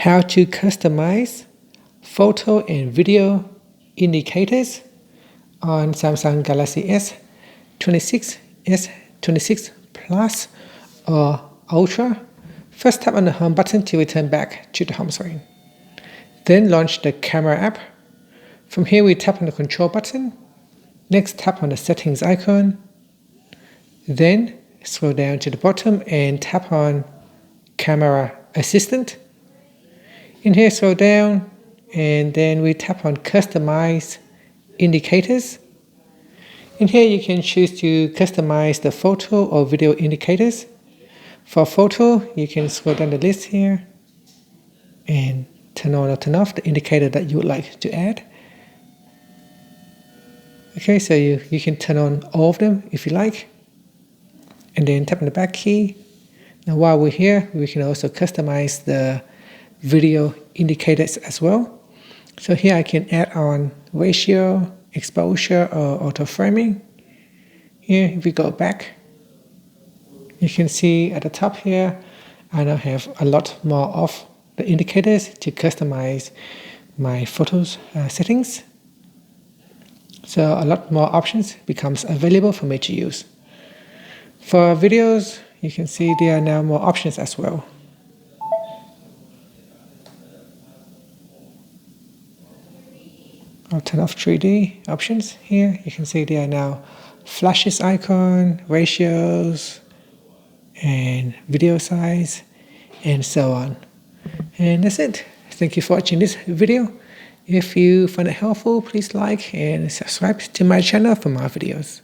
how to customize photo and video indicators on Samsung Galaxy S26, S26 Plus or Ultra. First, tap on the home button to return back to the home screen. Then launch the camera app. From here, we tap on the control button. Next, tap on the settings icon. Then scroll down to the bottom and tap on camera assistant. In here, scroll down and then we tap on customize indicators. In here, you can choose to customize the photo or video indicators. For photo, you can scroll down the list here and turn on or turn off the indicator that you would like to add. Okay, so you can turn on all of them if you like. And then tap on the back key. Now while we're here, we can also customize the video indicators as well. So here I can add on ratio, exposure, or auto framing. Here, if we go back, you can see at the top here, I now have a lot more of the indicators to customize my photos settings. So a lot more options becomes available for me to use. For videos, you can see there are now more options as well. I'll turn off 3D options here. You can see there are now flashes icon, ratios, and video size, and so on. And that's it. Thank you for watching this video. If you find it helpful, please like and subscribe to my channel for more videos.